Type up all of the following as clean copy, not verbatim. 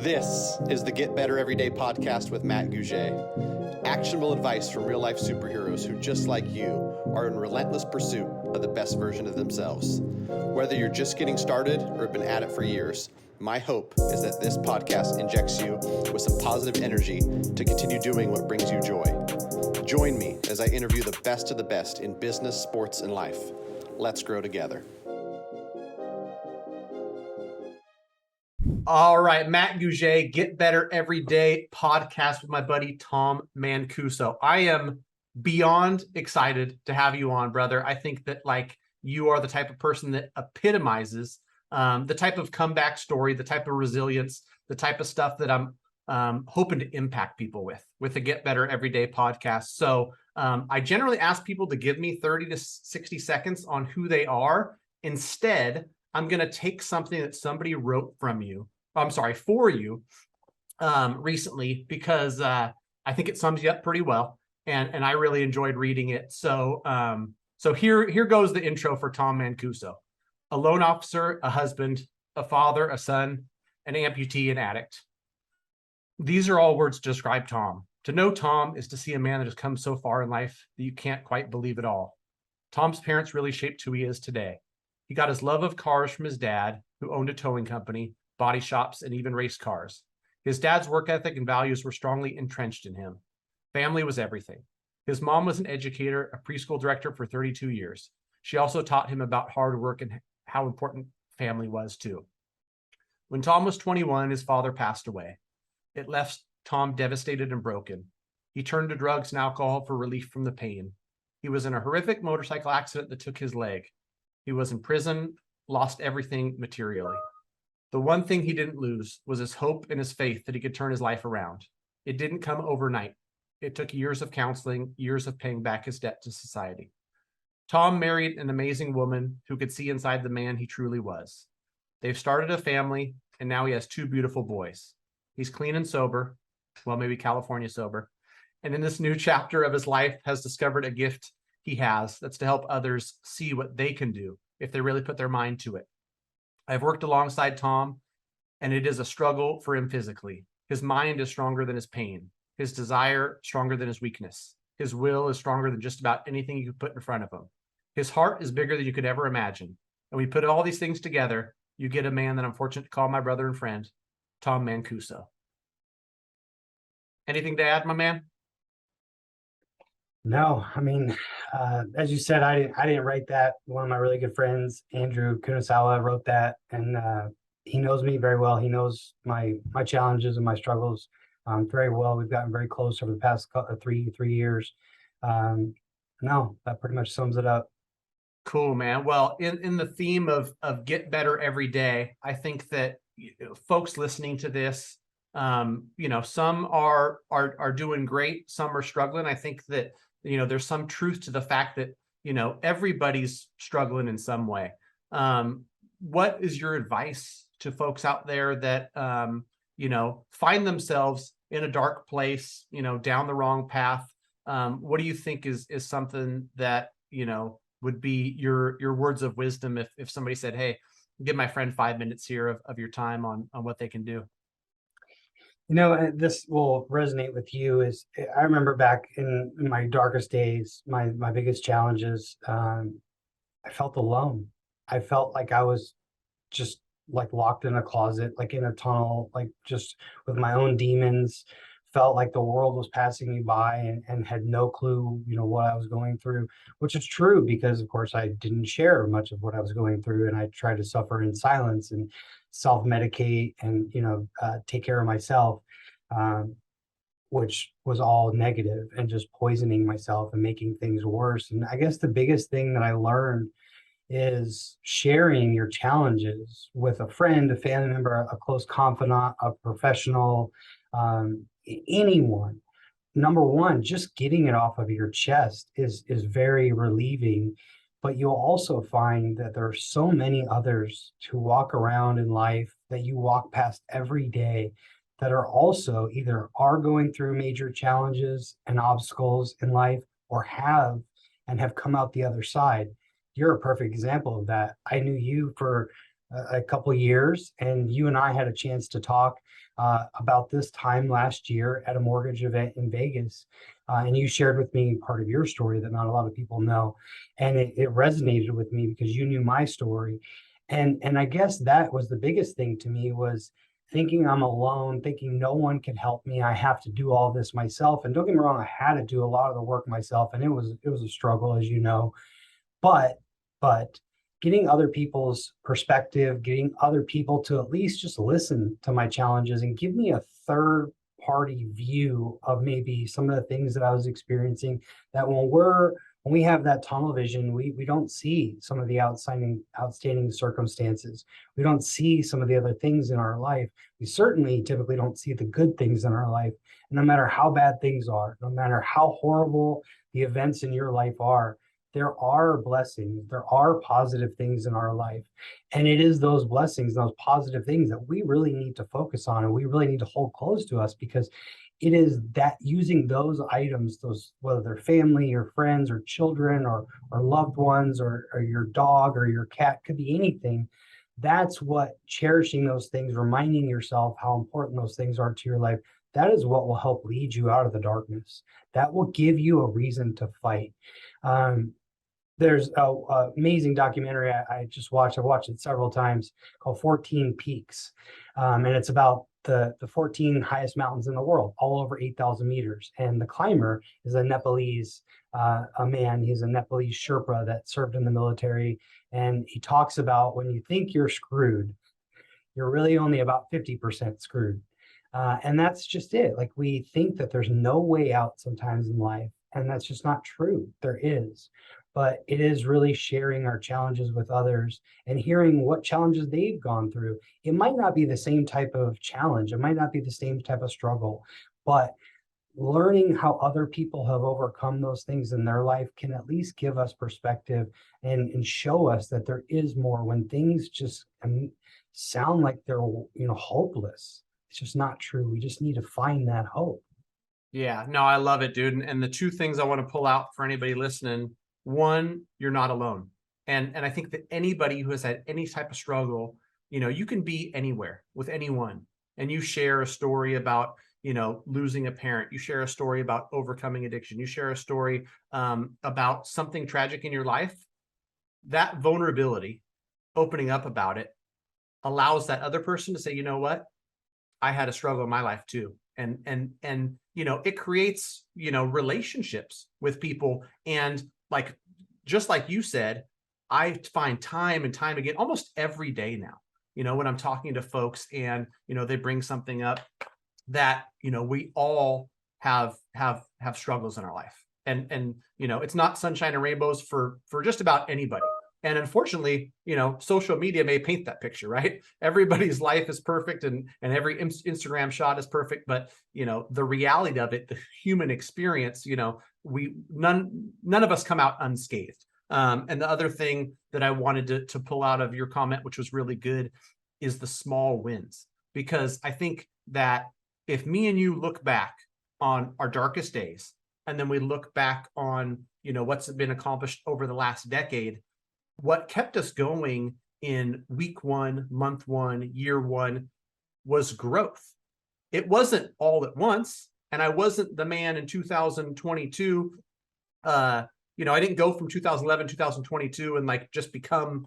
This is the Get Better Everyday podcast with Matt Gouget. Actionable advice from real life superheroes who, just like you, are in relentless pursuit of the best version of themselves. Whether you're just getting started or have been at it for years, my hope is that this podcast injects you with some positive energy to continue doing what brings you joy. Join me as I interview the best of the best in business, sports, and life. Let's grow together. All right, Matt Gouget, Get Better Every Day podcast with my buddy Tom Mancuso. I am beyond excited to have you on, brother. I think that you are the type of person that epitomizes the type of comeback story, the type of resilience, the type of stuff that I'm hoping to impact people with the Get Better Every Day podcast. So I generally ask people to give me 30 to 60 seconds on who they are. Instead, I'm going to take something that somebody wrote for you recently, because I think it sums you up pretty well, and I really enjoyed reading it. So here goes the intro for Tom Mancuso: a loan officer, a husband, a father, a son, an amputee, an addict. These are all words to describe Tom. To know Tom is to see a man that has come so far in life that you can't quite believe it all. Tom's parents really shaped who he is today. He got his love of cars from his dad, who owned a towing company, body shops, and even race cars. His dad's work ethic and values were strongly entrenched in him. Family was everything. His mom was an educator, a preschool director for 32 years. She also taught him about hard work and how important family was too. When Tom was 21, his father passed away. It left Tom devastated and broken. He turned to drugs and alcohol for relief from the pain. He was in a horrific motorcycle accident that took his leg. He was in prison, lost everything materially. The one thing he didn't lose was his hope and his faith that he could turn his life around. It didn't come overnight. It took years of counseling, years of paying back his debt to society. Tom married an amazing woman who could see inside the man he truly was. They've started a family, and now he has two beautiful boys. He's clean and sober, well, maybe California sober, and in this new chapter of his life has discovered a gift he has that's to help others see what they can do if they really put their mind to it. I've worked alongside Tom, and it is a struggle for him physically. His mind is stronger than his pain. His desire stronger than his weakness. His will is stronger than just about anything you could put in front of him. His heart is bigger than you could ever imagine. And we put all these things together, you get a man that I'm fortunate to call my brother and friend, Tom Mancuso. Anything to add, my man? No, I mean, as you said, I didn't write that. One of my really good friends, Andrew Kunasawa, wrote that, and he knows me very well. He knows my challenges and my struggles very well. We've gotten very close over the past three years. No, that pretty much sums it up. Cool, man. Well, in the theme of get better every day, I think that folks listening to this, some are doing great, some are struggling. I think that there's some truth to the fact that everybody's struggling in some way. What is your advice to folks out there that find themselves in a dark place, down the wrong path? What do you think is something that would be your words of wisdom if somebody said, hey, give my friend 5 minutes here of your time on what they can do? This will resonate with you. I remember back in my darkest days, my biggest challenges, I felt alone. I felt like I was just like locked in a closet, like in a tunnel, like just with my own demons. Felt like the world was passing me by and had no clue, what I was going through, which is true because, of course, I didn't share much of what I was going through, and I tried to suffer in silence and self-medicate and, take care of myself, which was all negative and just poisoning myself and making things worse. And I guess the biggest thing that I learned is sharing your challenges with a friend, a family member, a close confidant, a professional, anyone. Number one, just getting it off of your chest is very relieving, but you'll also find that there are so many others who walk around in life that you walk past every day that are also either are going through major challenges and obstacles in life or have come out the other side. You're a perfect example of that. I knew you for a couple years, and you and I had a chance to talk about this time last year at a mortgage event in Vegas. And you shared with me part of your story that not a lot of people know. And it resonated with me because you knew my story. And I guess that was the biggest thing to me, was thinking I'm alone, thinking no one can help me. I have to do all this myself. And don't get me wrong, I had to do a lot of the work myself, and it was a struggle, as you know. But but getting other people's perspective, getting other people to at least just listen to my challenges and give me a third party view of maybe some of the things that I was experiencing, that when we have that tunnel vision, we don't see some of the outstanding circumstances. We don't see some of the other things in our life. We certainly typically don't see the good things in our life. And no matter how bad things are, no matter how horrible the events in your life are, there are blessings, there are positive things in our life. And it is those blessings, those positive things that we really need to focus on, and we really need to hold close to us, because it is that using those items, those, whether they're family or friends or children or loved ones or your dog or your cat, could be anything. That's what cherishing those things, reminding yourself how important those things are to your life. That is what will help lead you out of the darkness. That will give you a reason to fight. There's a amazing documentary I just watched. I've watched it several times, called 14 Peaks. And it's about the 14 highest mountains in the world, all over 8,000 meters. And the climber is a Nepalese a man. He's a Nepalese Sherpa that served in the military. And he talks about, when you think you're screwed, you're really only about 50% screwed. And that's just it. Like, we think that there's no way out sometimes in life, and that's just not true. There is. But it is really sharing our challenges with others and hearing what challenges they've gone through. It might not be the same type of challenge, it might not be the same type of struggle, but learning how other people have overcome those things in their life can at least give us perspective and show us that there is more when things just sound like they're, hopeless. It's just not true. We just need to find that hope. Yeah, no, I love it, dude. And the two things I want to pull out for anybody listening: one, you're not alone. And I think that anybody who has had any type of struggle, you can be anywhere with anyone, and you share a story about, losing a parent. You share a story about overcoming addiction. You share a story about something tragic in your life. That vulnerability, opening up about it, allows that other person to say, you know what? I had a struggle in my life too. And it creates, relationships with people. And like, just like you said, I find time and time again, almost every day now, when I'm talking to folks and, they bring something up that, we all have struggles in our life. And it's not sunshine and rainbows for just about anybody. And unfortunately, social media may paint that picture, right? Everybody's life is perfect, and every Instagram shot is perfect. But, the reality of it, the human experience, none of us come out unscathed. And the other thing that I wanted to pull out of your comment, which was really good, is the small wins. Because I think that if me and you look back on our darkest days, and then we look back on, what's been accomplished over the last decade, what kept us going in week one, month one, year one, was growth. It wasn't all at once. And I wasn't the man in 2022. I didn't go from 2011, 2022 and like just become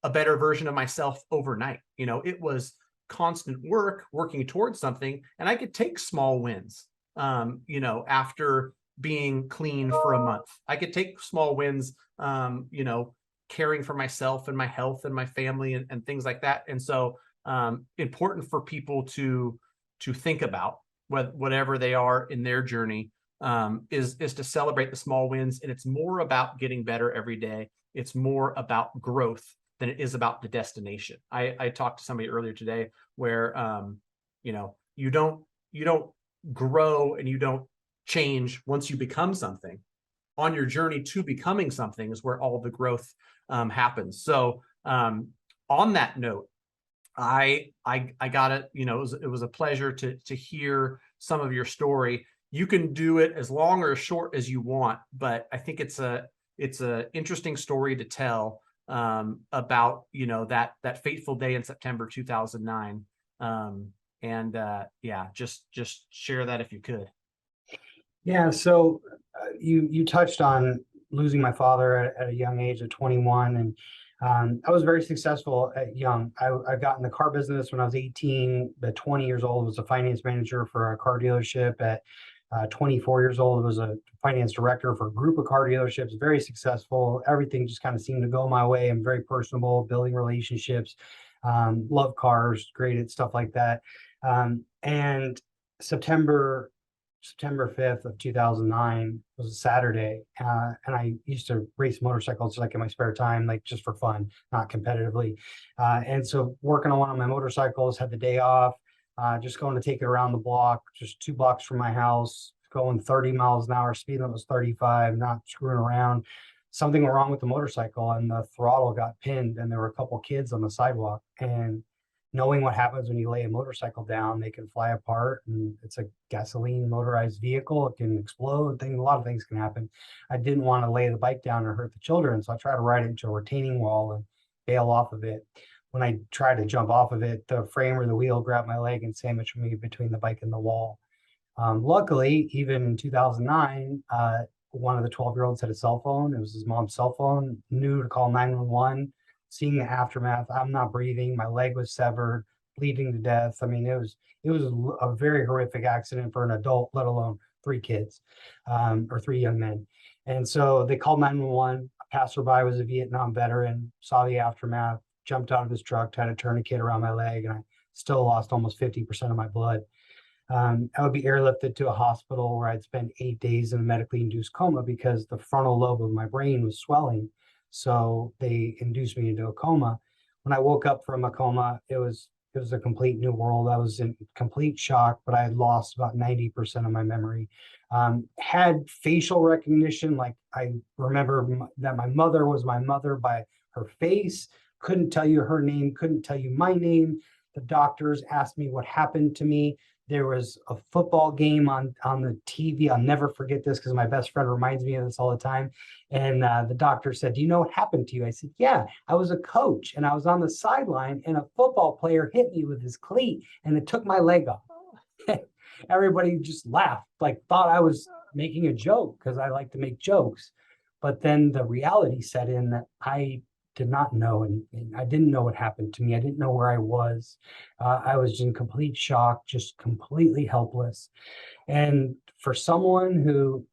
a better version of myself overnight. It was constant work, working towards something. And I could take small wins, after being clean for a month. I could take small wins, caring for myself and my health and my family and things like that. And so important for people to think about whatever they are in their journey, is to celebrate the small wins. And it's more about getting better every day. It's more about growth than it is about the destination. I talked to somebody earlier today where you don't grow and you don't change once you become something. On your journey to becoming something is where all the growth happens. So on that note, I got it. It was a pleasure to hear some of your story. You can do it as long or as short as you want, but I think it's a interesting story to tell. about, that fateful day in September 2009. Yeah, just share that if you could. Yeah, so you touched on losing my father at a young age of 21, and I was very successful at young. I got in the car business when I was 18. At 20 years old, was a finance manager for a car dealership. At 24 years old, was a finance director for a group of car dealerships. Very successful. Everything just kind of seemed to go my way. I'm very personable, building relationships, love cars, great at stuff like that. And September 5th of 2009 was a Saturday. And I used to race motorcycles like in my spare time, like just for fun, not competitively. And so working on one of my motorcycles, had the day off, just going to take it around the block, just 2 blocks from my house, going 30 miles an hour, speed limit was 35, not screwing around. Something went wrong with the motorcycle and the throttle got pinned, and there were a couple kids on the sidewalk. And knowing what happens when you lay a motorcycle down, they can fly apart, and it's a gasoline motorized vehicle. It can explode. A lot of things can happen. I didn't want to lay the bike down or hurt the children, so I tried to ride it into a retaining wall and bail off of it. When I tried to jump off of it, the frame or the wheel grabbed my leg and sandwiched me between the bike and the wall. Luckily, even in 2009, one of the 12-year-olds had a cell phone. It was his mom's cell phone, knew to call 911. Seeing the aftermath, I'm not breathing, my leg was severed, bleeding to death. I mean, it was a very horrific accident for an adult, let alone 3 kids, or 3 young men. And so they called 911. A passerby was a Vietnam veteran, saw the aftermath, jumped out of his truck, tried to tourniquet around my leg, and I still lost almost 50% of my blood. I would be airlifted to a hospital where I'd spend 8 days in a medically induced coma because the frontal lobe of my brain was swelling. So they induced me into a coma. When I woke up from a coma, it was a complete new world. I was in complete shock, but I had lost about 90% of my memory. Had facial recognition, like I remember that my mother was my mother by her face. Couldn't tell you her name, couldn't tell you my name. The doctors asked me what happened to me. There was a football game on the TV. I'll never forget this because my best friend reminds me of this all the time. And the doctor said, "Do you know what happened to you?" I said, "Yeah, I was a coach and I was on the sideline and a football player hit me with his cleat and it took my leg off." Everybody just laughed, like thought I was making a joke because I like to make jokes. But then the reality set in that I did not know anything. I didn't know what happened to me. I didn't know where I was. I was in complete shock, just completely helpless. And for someone who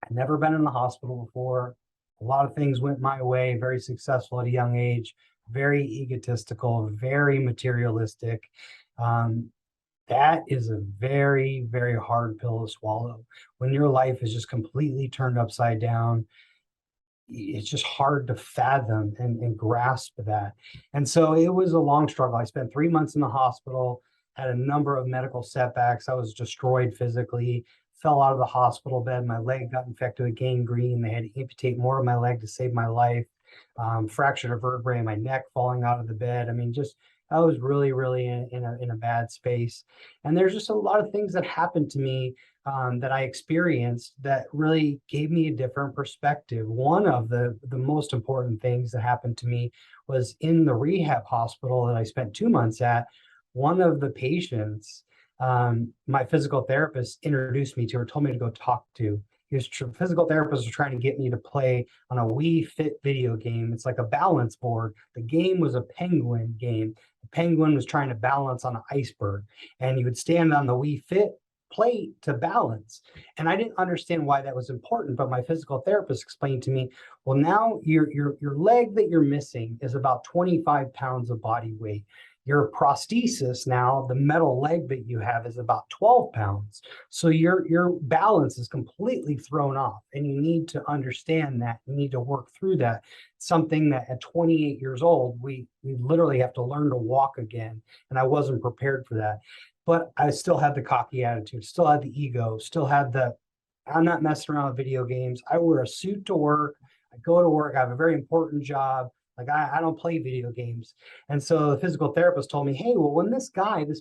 had never been in the hospital before, a lot of things went my way, very successful at a young age, very egotistical, very materialistic. That is a very, very hard pill to swallow. When your life is just completely turned upside down, it's just hard to fathom and grasp that. And so it was a long struggle. I spent 3 months in the hospital, had a number of medical setbacks. I was destroyed physically, fell out of the hospital bed. My leg got infected with gangrene. They had to amputate more of my leg to save my life. Fractured a vertebrae in my neck falling out of the bed. I mean, just I was really, really in a bad space. And there's just a lot of things that happened to me that I experienced that really gave me a different perspective. One of the most important things that happened to me was in the rehab hospital that I spent 2 months at. One of the patients, my physical therapist introduced me to or told me to go talk to. His physical therapist was trying to get me to play on a Wii Fit video game. It's like a balance board. The game was a penguin game. The penguin was trying to balance on an iceberg, and you would stand on the Wii Fit plate to balance. And I didn't understand why that was important, but my physical therapist explained to me, well, now your leg that you're missing is about 25 pounds of body weight. Your prosthesis now, the metal leg that you have, is about 12 pounds. So your balance is completely thrown off, and you need to understand that. You need to work through that. Something that at 28 years old, we literally have to learn to walk again. And I wasn't prepared for that. But I still had the cocky attitude, still had the ego, still had I'm not messing around with video games. I wear a suit to work. I go to work. I have a very important job. Like I don't play video games. And so the physical therapist told me, hey, well, when this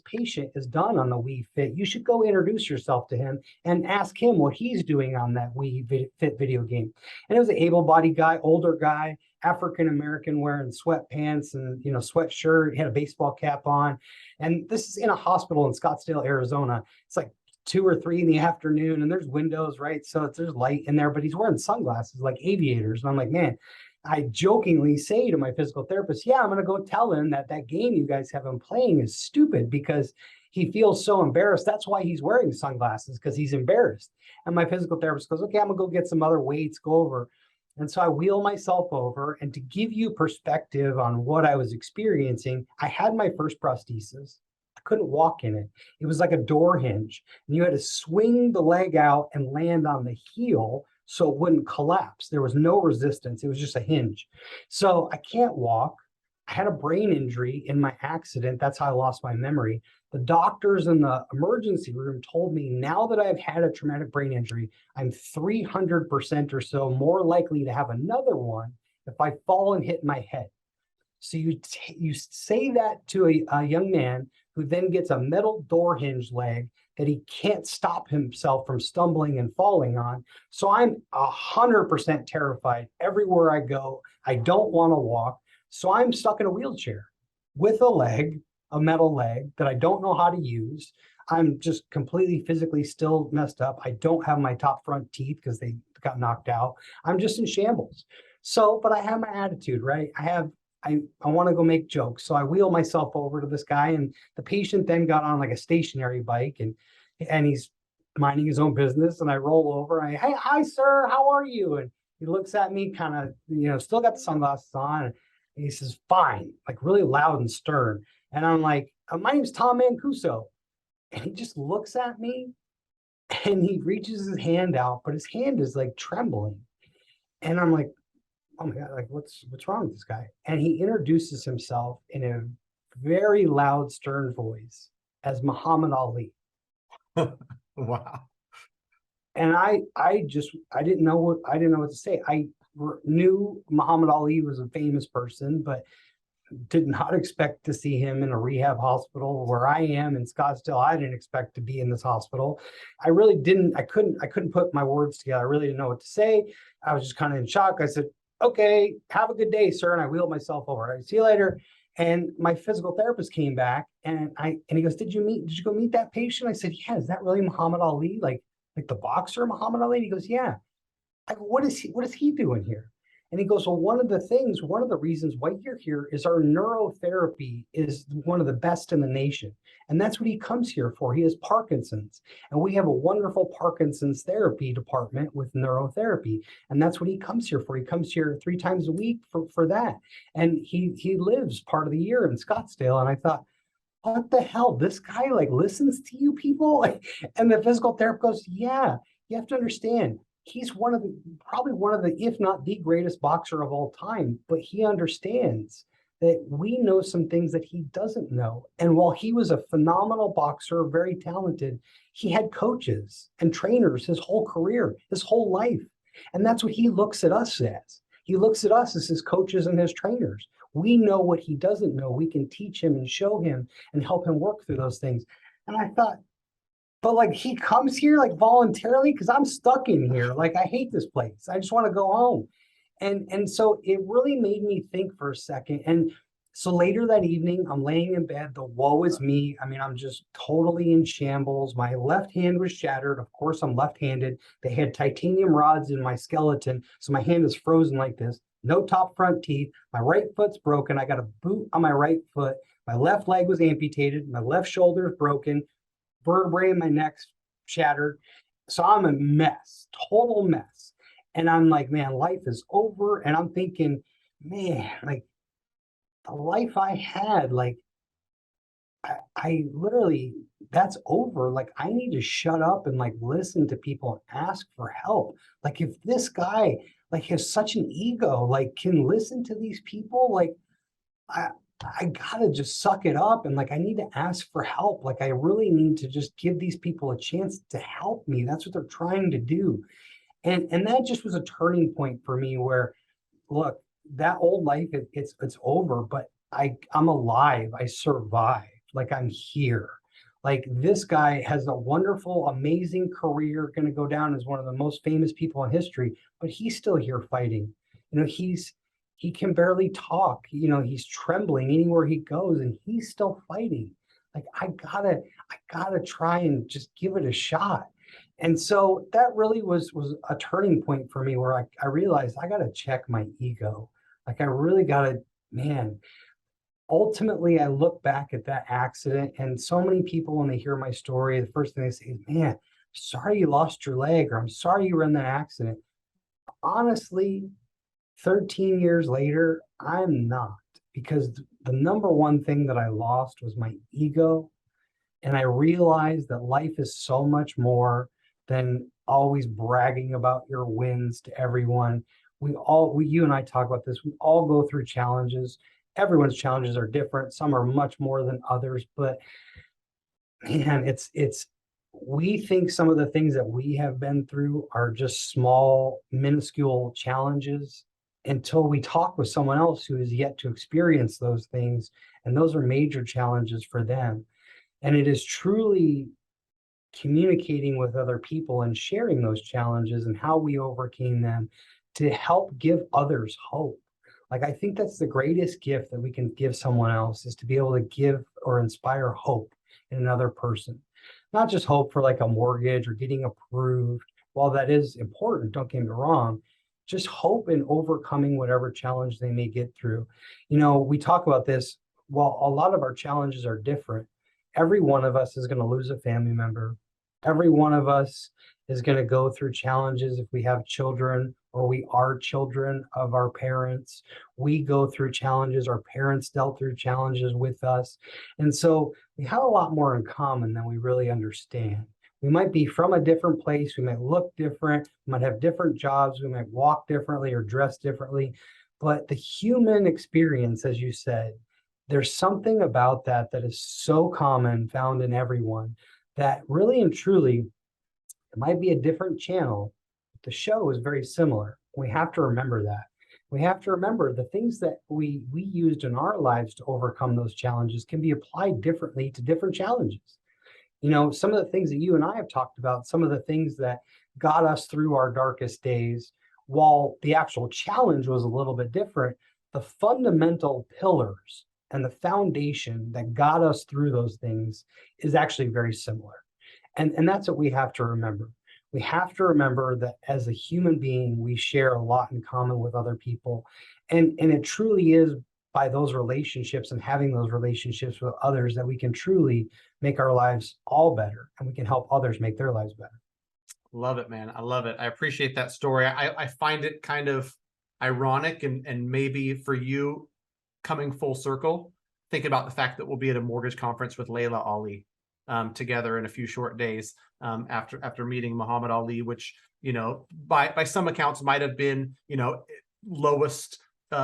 patient is done on the Wii Fit, you should go introduce yourself to him and ask him what he's doing on that Wii Fit video game. And it was an able-bodied guy, older guy, African-American wearing sweatpants and, sweatshirt. He had a baseball cap on. And this is in a hospital in Scottsdale, Arizona. It's like 2 or 3 in the afternoon and there's windows, right? So there's light in there, but he's wearing sunglasses like aviators. And I'm like, man, I jokingly say to my physical therapist, yeah, I'm going to go tell him that game you guys have him playing is stupid because he feels so embarrassed. That's why he's wearing sunglasses, because he's embarrassed. And my physical therapist goes, okay, I'm going to go get some other weights, go over. And so I wheel myself over. And to give you perspective on what I was experiencing, I had my first prosthesis. I couldn't walk in it. It was like a door hinge. And you had to swing the leg out and land on the heel so it wouldn't collapse. There was no resistance. It was just a hinge. So I can't walk. I had a brain injury in my accident. That's how I lost my memory. The doctors in the emergency room told me now that I've had a traumatic brain injury, I'm 300% or so more likely to have another one if I fall and hit my head. So you say that to a young man who then gets a metal door hinge leg that he can't stop himself from stumbling and falling on. So I'm 100% terrified everywhere I go. I don't want to walk. So I'm stuck in a wheelchair with a metal leg that I don't know how to use. I'm just completely physically still messed up. I don't have my top front teeth because they got knocked out. I'm just in shambles. So, but I have my attitude, right? I want to go make jokes. So I wheel myself over to this guy, and the patient then got on like a stationary bike and he's minding his own business. And I roll over and hey, hi, sir, how are you? And he looks at me kind of, still got the sunglasses on. And he says, fine, like really loud and stern. And I'm like, my name's Tom Mancuso. And he just looks at me and he reaches his hand out, but his hand is like trembling. And I'm like, oh my God, like what's wrong with this guy? And he introduces himself in a very loud, stern voice as Muhammad Ali. Wow. And I didn't know what to say. I knew Muhammad Ali was a famous person, but did not expect to see him in a rehab hospital where I am in Scottsdale. I didn't expect to be in this hospital. I really didn't. I couldn't put my words together. I really didn't know what to say. I was just kind of in shock. I said, okay, have a good day, sir. And I wheeled myself over. I see you later. And my physical therapist came back and he goes, did you go meet that patient? I said, yeah, is that really Muhammad Ali? Like the boxer Muhammad Ali? And he goes, yeah. I go, what is he doing here? And he goes, well, one of the reasons why you're here is our neurotherapy is one of the best in the nation. And that's what he comes here for. He has Parkinson's. And we have a wonderful Parkinson's therapy department with neurotherapy. And that's what he comes here for. He comes here 3 times a week for that. And he lives part of the year in Scottsdale. And I thought, what the hell? This guy like listens to you people? And the physical therapist goes, yeah, you have to understand. He's probably one of the, if not the greatest boxer of all time, but he understands that we know some things that he doesn't know. And while he was a phenomenal boxer, very talented, he had coaches and trainers his whole career, his whole life. And that's what he looks at us as. He looks at us as his coaches and his trainers. We know what he doesn't know. We can teach him and show him and help him work through those things. And I thought, but like he comes here like voluntarily because I'm stuck in here. Like I hate this place. I just want to go home. And so it really made me think for a second. And so later that evening, I'm laying in bed. The woe is me. I mean, I'm just totally in shambles. My left hand was shattered. Of course, I'm left-handed. They had titanium rods in my skeleton. So my hand is frozen like this. No top front teeth. My right foot's broken. I got a boot on my right foot. My left leg was amputated. My left shoulder is broken. Vertebrae in my neck's shattered. So I'm a mess, total mess. And I'm like, man, life is over. And I'm thinking, man, like the life I had, like I literally, that's over. Like I need to shut up and like listen to people and ask for help. Like if this guy like has such an ego, like can listen to these people, like I gotta just suck it up and like I need to ask for help. Like I really need to just give these people a chance to help me. That's what they're trying to do. And that just was a turning point for me where, look, that old life, it's over, but I'm alive. I survived. Like I'm here. Like this guy has a wonderful, amazing career, going to go down as one of the most famous people in history, but he's still here fighting. You know, he's He can barely talk. He's trembling anywhere he goes, and he's still fighting. Like, I gotta try and just give it a shot. And so that really was a turning point for me, where I realized I gotta check my ego. Like, I really gotta, man. Ultimately, I look back at that accident, and so many people, when they hear my story, the first thing they say is, "Man, sorry you lost your leg," or "I'm sorry you were in that accident." Honestly, 13 years later, I'm not, because the number one thing that I lost was my ego. And I realized that life is so much more than always bragging about your wins to everyone. You and I talk about this. We all go through challenges. Everyone's challenges are different. Some are much more than others, but man, we think some of the things that we have been through are just small, minuscule challenges, until we talk with someone else who has yet to experience those things. And those are major challenges for them. And it is truly communicating with other people and sharing those challenges and how we overcame them to help give others hope. Like, I think that's the greatest gift that we can give someone else, is to be able to give or inspire hope in another person. Not just hope for like a mortgage or getting approved. While that is important, don't get me wrong, just hope in overcoming whatever challenge they may get through. We talk about this. While a lot of our challenges are different, every one of us is going to lose a family member. Every one of us is going to go through challenges if we have children, or we are children of our parents. We go through challenges. Our parents dealt through challenges with us. And so we have a lot more in common than we really understand. We might be from a different place. We might look different. We might have different jobs. We might walk differently or dress differently. But the human experience, as you said, there's something about that is so common, found in everyone, that really and truly, it might be a different channel, but the show is very similar. We have to remember that. We have to remember the things that we used in our lives to overcome those challenges can be applied differently to different challenges. Some of the things that you and I have talked about, some of the things that got us through our darkest days, while the actual challenge was a little bit different, the fundamental pillars and the foundation that got us through those things is actually very similar. And that's what we have to remember. We have to remember that as a human being, we share a lot in common with other people. And it truly is by those relationships and having those relationships with others that we can truly make our lives all better, and we can help others make their lives better. Love it, man. I love it. I appreciate that story. I find it kind of ironic, and maybe for you, coming full circle, think about the fact that we'll be at a mortgage conference with Layla Ali together in a few short days after meeting Muhammad Ali, which, by some accounts might have been, lowest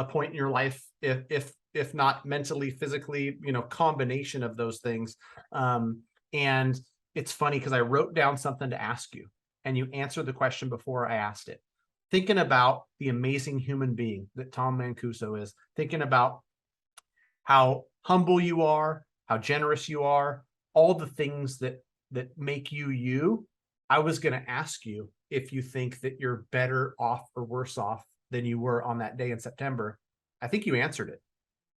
point in your life, if not mentally, physically, combination of those things. And it's funny because I wrote down something to ask you, and you answered the question before I asked it. Thinking about the amazing human being that Tom Mancuso is, thinking about how humble you are, how generous you are, all the things that make you you. I was going to ask you if you think that you're better off or worse off than you were on that day in September. I think you answered it.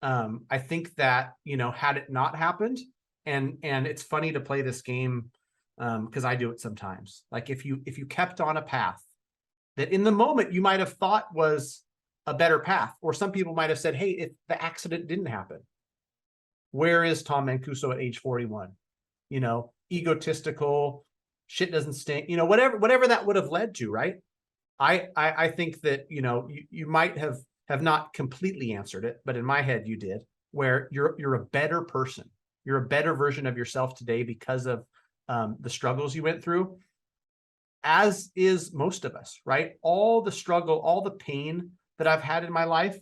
I think that, had it not happened, and it's funny to play this game because I do it sometimes. Like, if you kept on a path that in the moment you might have thought was a better path, or some people might have said, hey, if the accident didn't happen, where is Tom Mancuso at age 41? Egotistical, shit doesn't stink, whatever that would have led to, right? I think that, you might have not completely answered it, but in my head you did, where you're a better person. You're a better version of yourself today because of the struggles you went through, as is most of us, right? All the struggle, all the pain that I've had in my life,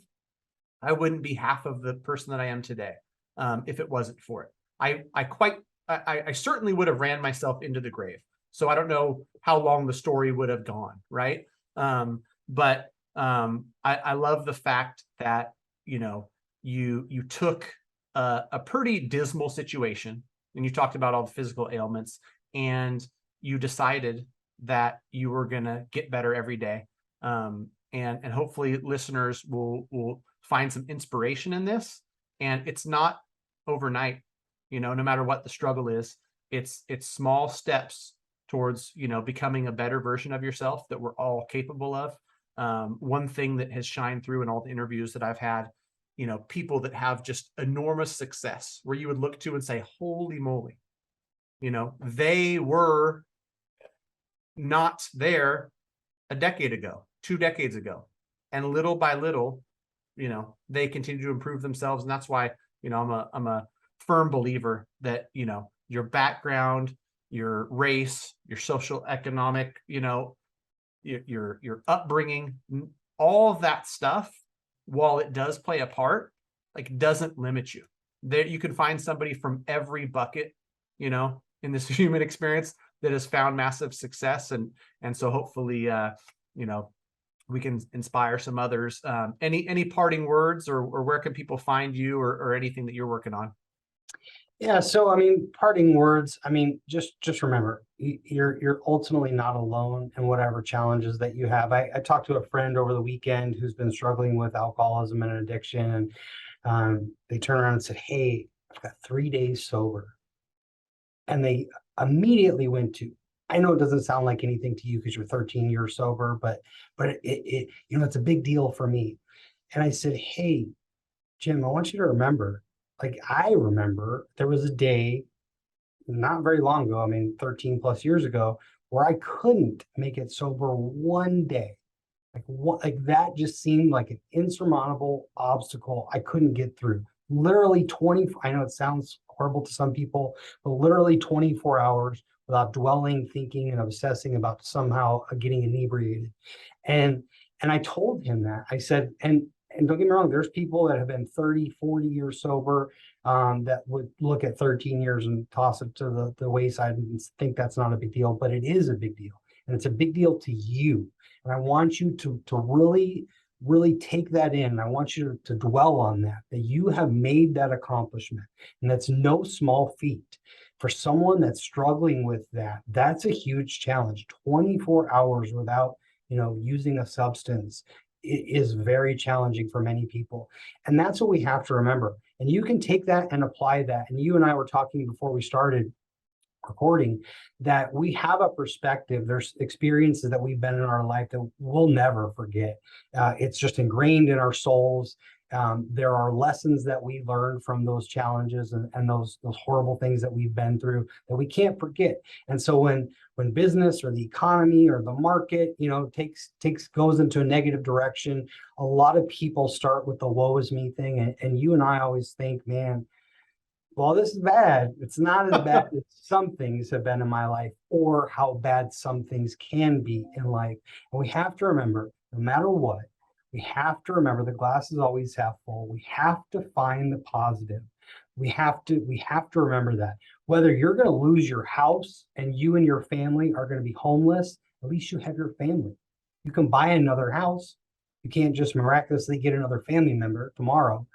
I wouldn't be half of the person that I am today if it wasn't for it. I certainly would have ran myself into the grave. So I don't know how long the story would have gone, right? But I love the fact that, you took a pretty dismal situation, and you talked about all the physical ailments, and you decided that you were going to get better every day. and hopefully listeners will find some inspiration in this. And it's not overnight, no matter what the struggle is, it's small steps towards, becoming a better version of yourself that we're all capable of. One thing that has shined through in all the interviews that I've had, people that have just enormous success where you would look to and say, holy moly, they were not there a decade ago, 2 decades ago. And little by little, they continue to improve themselves. And that's why, I'm a firm believer that, your background, your race, your social economic, your upbringing, all of that stuff, while it does play a part, like, doesn't limit you. There you can find somebody from every bucket, in this human experience that has found massive success. And so hopefully, we can inspire some others. Any parting words, or where can people find you, or anything that you're working on? Yeah, so I mean, parting words. I mean, just remember, you're ultimately not alone in whatever challenges that you have. I talked to a friend over the weekend who's been struggling with alcoholism and addiction, and they turned around and said, "Hey, I've got 3 days sober," and they immediately went to. I know it doesn't sound like anything to you because you're 13 years sober, but it it's a big deal for me. And I said, "Hey, Jim, I want you to remember." Like, I remember there was a day not very long ago, I mean, 13 plus years ago, where I couldn't make it sober one day. Like that just seemed like an insurmountable obstacle I couldn't get through. Literally 20, I know it sounds horrible to some people, but literally 24 hours without dwelling, thinking, and obsessing about somehow getting inebriated. And I told him that. I said, and don't get me wrong, there's people that have been 30, 40 years sober, that would look at 13 years and toss it to the wayside and think that's not a big deal, but it is a big deal. And it's a big deal to you. And I want you to really, really take that in. I want you to dwell on that you have made that accomplishment. And that's no small feat. For someone that's struggling with that, that's a huge challenge. 24 hours without, using a substance is very challenging for many people. And that's what we have to remember. And you can take that and apply that. And you and I were talking before we started recording that we have a perspective. There's experiences that we've been in our life that we'll never forget. It's just ingrained in our souls. There are lessons that we learned from those challenges and those horrible things that we've been through that we can't forget. And so when business or the economy or the market, goes into a negative direction, a lot of people start with the woe is me thing. And you and I always think, man, well, this is bad. It's not as bad as some things have been in my life, or how bad some things can be in life. And we have to remember, no matter what, we have to remember the glass is always half full. We have to find the positive. We have to remember that. Whether you're going to lose your house and you and your family are going to be homeless, at least you have your family. You can buy another house. You can't just miraculously get another family member tomorrow.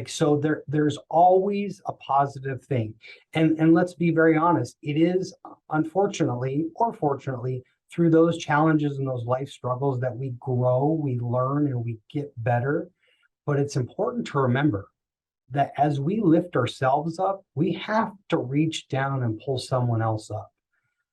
So there's always a positive thing. And let's be very honest, it is unfortunately or fortunately through those challenges and those life struggles that we grow, we learn, and we get better. But it's important to remember that as we lift ourselves up, we have to reach down and pull someone else up.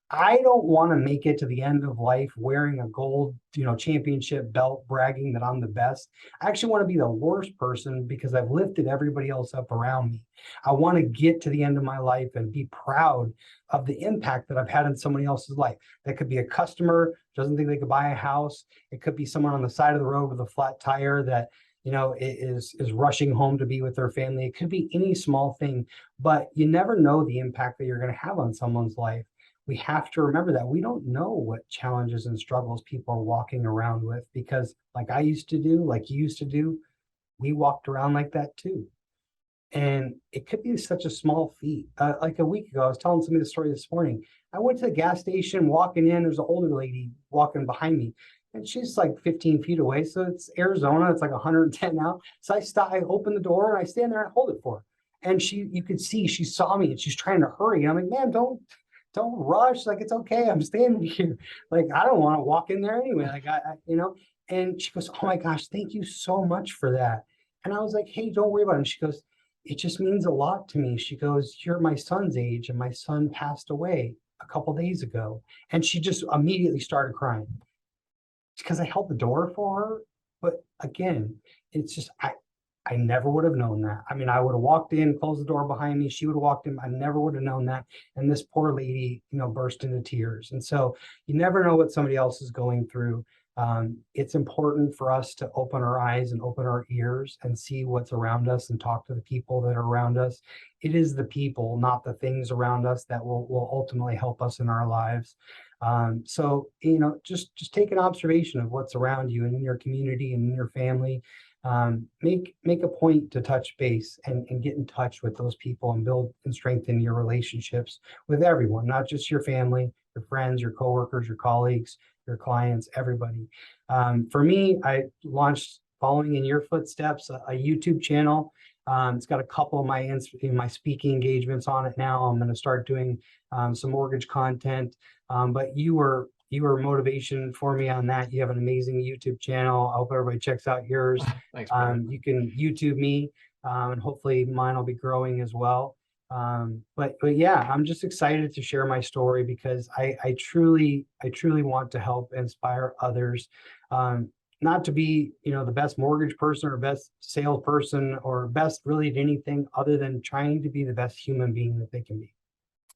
I don't want to make it to the end of life wearing a gold, championship belt, bragging that I'm the best. I actually want to be the worst person because I've lifted everybody else up around me. I want to get to the end of my life and be proud of the impact that I've had in somebody else's life. That could be a customer who doesn't think they could buy a house. It could be someone on the side of the road with a flat tire that is rushing home to be with their family. It could be any small thing, but you never know the impact that you're going to have on someone's life. We have to remember that we don't know what challenges and struggles people are walking around with, because like I used to do, like you used to do, we walked around like that too. And it could be such a small feat. Like a week ago, I was telling somebody the story this morning. I went to the gas station, walking in, there's an older lady walking behind me, and she's like 15 feet away. So it's Arizona, it's like 110 now. So I open the door and I stand there and hold it for her. And you could see, she saw me and she's trying to hurry. And I'm like, man, don't rush. Like, it's okay. I'm standing here. Like, I don't want to walk in there anyway. Like, And she goes, "Oh my gosh, thank you so much for that." And I was like, "Hey, don't worry about it." And she goes, "It just means a lot to me." She goes, "You're my son's age, and my son passed away a couple days ago." And she just immediately started crying because I held the door for her. But again, it's just I never would have known that. I mean, I would have walked in, closed the door behind me. She would have walked in. I never would have known that. And this poor lady, burst into tears. And so you never know what somebody else is going through. It's important for us to open our eyes and open our ears and see what's around us and talk to the people that are around us. It is the people, not the things around us, that will ultimately help us in our lives. So, just take an observation of what's around you and in your community and in your family. Make a point to touch base and get in touch with those people and build and strengthen your relationships with everyone, not just your family, your friends, your coworkers, your colleagues, your clients, everybody. For me, I launched, following in your footsteps, a YouTube channel. It's got a couple of my speaking engagements on it now. I'm going to start doing some mortgage content. But you were motivation for me on that. You have an amazing YouTube channel. I hope everybody checks out yours. Thanks, brother. You can YouTube me, and hopefully mine will be growing as well. But yeah, I'm just excited to share my story because I truly want to help inspire others. Not to be, the best mortgage person or best salesperson or best really at anything other than trying to be the best human being that they can be.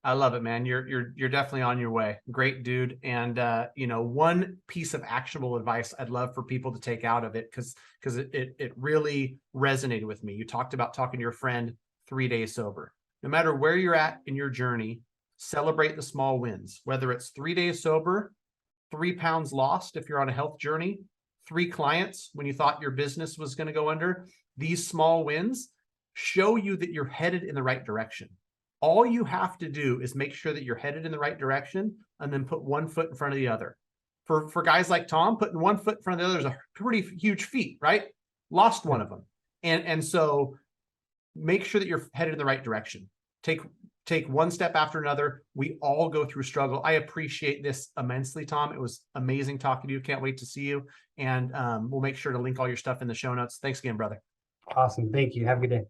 I love it, man. You're definitely on your way. Great dude. And one piece of actionable advice I'd love for people to take out of it, because it really resonated with me. You talked about talking to your friend 3 days sober. No matter where you're at in your journey, celebrate the small wins, whether it's 3 days sober, 3 pounds lost if you're on a health journey, 3 clients when you thought your business was going to go under. These small wins show you that you're headed in the right direction. All you have to do is make sure that you're headed in the right direction and then put one foot in front of the other. For guys like Tom, putting one foot in front of the other is a pretty huge feat, right? Lost one of them. And so make sure that you're headed in the right direction. Take one step after another. We all go through struggle. I appreciate this immensely, Tom. It was amazing talking to you. Can't wait to see you. And we'll make sure to link all your stuff in the show notes. Thanks again, brother. Awesome. Thank you. Have a good day.